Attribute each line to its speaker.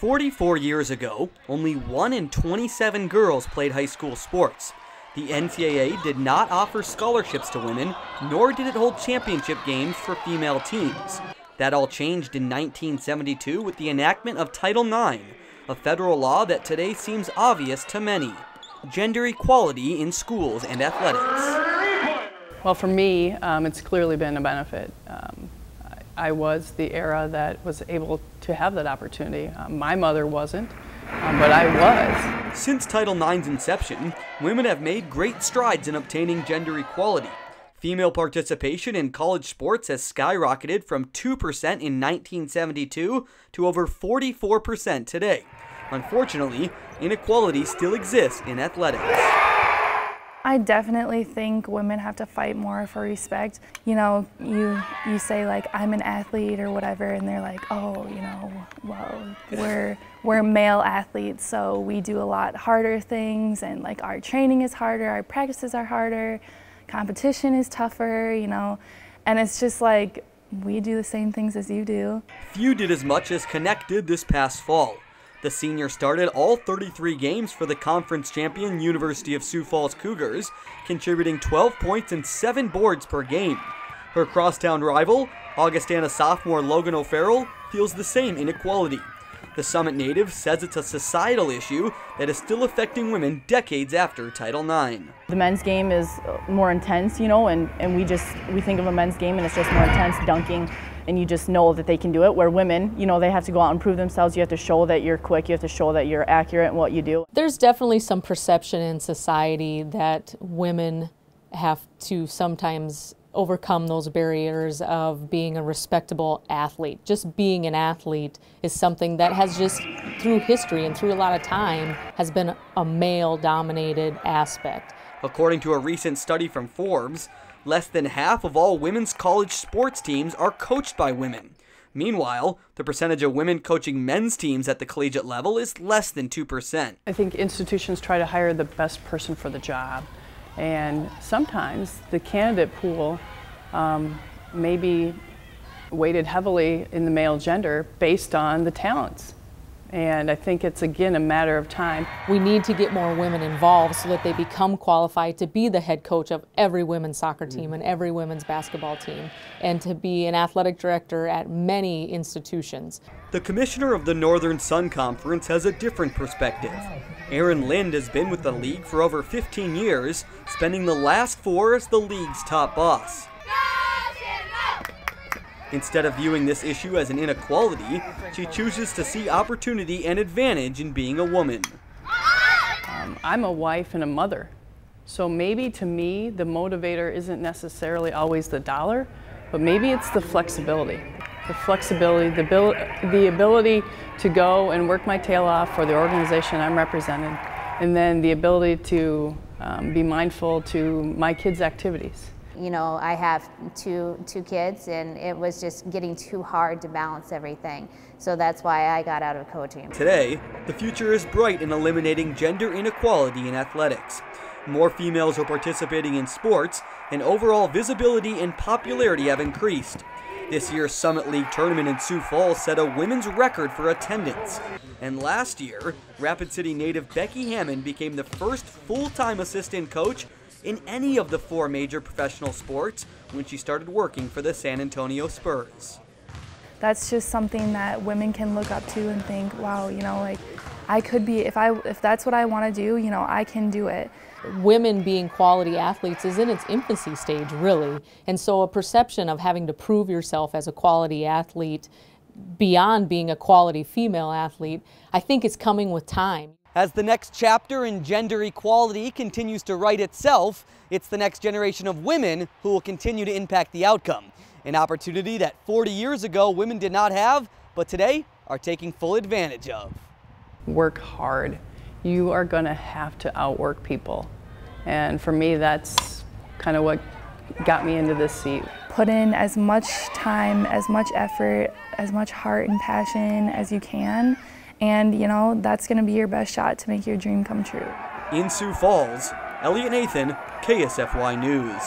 Speaker 1: 44 years ago, only 1 in 27 girls played high school sports. The NCAA did not offer scholarships to women, nor did it hold championship games for female teams. That all changed in 1972 with the enactment of Title IX, a federal law that today seems obvious to many: gender equality in schools and athletics.
Speaker 2: Well, for me, it's clearly been a benefit. I was the era that was able to have that opportunity. My mother wasn't, but I was.
Speaker 1: Since Title IX's inception, women have made great strides in obtaining gender equality. Female participation in college sports has skyrocketed from 2% in 1972 to over 44% today. Unfortunately, inequality still exists in athletics.
Speaker 3: I definitely think women have to fight more for respect. You know, you say like, I'm an athlete or whatever, and they're like, oh, you know, well, we're male athletes, so we do a lot harder things, and like our training is harder, our practices are harder, competition is tougher, you know, and it's just like, we do the same things as you do.
Speaker 1: Few did as much as Connect did this past fall. The senior started all 33 games for the conference champion University of Sioux Falls Cougars, contributing 12 points and 7 boards per game. Her crosstown rival, Augustana sophomore Logan O'Farrell, feels the same inequality. The Summit native says it's a societal issue that is still affecting women decades after Title IX.
Speaker 4: The men's game is more intense, you know, and we think of a men's game and it's just more intense, dunking, and you just know that they can do it, where women, you know, they have to go out and prove themselves. You have to show that you're quick, you have to show that you're accurate in what you do.
Speaker 5: There's definitely some perception in society that women have to sometimes overcome those barriers of being a respectable athlete. Just being an athlete is something that has just, through history and through a lot of time, has been a male-dominated aspect.
Speaker 1: According to a recent study from Forbes, less than half of all women's college sports teams are coached by women. Meanwhile, the percentage of women coaching men's teams at the collegiate level is less than 2%.
Speaker 2: I think institutions try to hire the best person for the job, and sometimes the candidate pool may be weighted heavily in the male gender based on the talents. And I think it's, again, a matter of time.
Speaker 5: We need to get more women involved so that they become qualified to be the head coach of every women's soccer team and every women's basketball team, and to be an athletic director at many institutions.
Speaker 1: The commissioner of the Northern Sun Conference has a different perspective. Aaron Lind has been with the league for over 15 years, spending the last 4 as the league's top boss. Instead of viewing this issue as an inequality, she chooses to see opportunity and advantage in being a woman.
Speaker 2: I'm a wife and a mother, so maybe to me the motivator isn't necessarily always the dollar, but maybe it's the flexibility. The flexibility, the ability to go and work my tail off for the organization I'm representing, and then the ability to be mindful to my kids' activities.
Speaker 6: You know, I have two kids, and it was just getting too hard to balance everything. So that's why I got out of coaching.
Speaker 1: Today, the future is bright in eliminating gender inequality in athletics. More females are participating in sports, and overall visibility and popularity have increased. This year's Summit League tournament in Sioux Falls set a women's record for attendance. And last year, Rapid City native Becky Hammond became the first full-time assistant coach in any of the 4 major professional sports when she started working for the San Antonio Spurs.
Speaker 3: That's just something that women can look up to and think, wow, you know, like I could be, if that's what I want to do, you know, I can do it.
Speaker 5: Women being quality athletes is in its infancy stage, really, and so a perception of having to prove yourself as a quality athlete beyond being a quality female athlete, I think it's coming with time.
Speaker 1: As the next chapter in gender equality continues to write itself, it's the next generation of women who will continue to impact the outcome. An opportunity that 40 years ago women did not have, but today are taking full advantage of.
Speaker 2: Work hard. You are going to have to outwork people. And for me, that's kind of what got me into this seat.
Speaker 3: Put in as much time, as much effort, as much heart and passion as you can. And, you know, that's going to be your best shot to make your dream come true.
Speaker 1: In Sioux Falls, Elliot Nathan, KSFY News.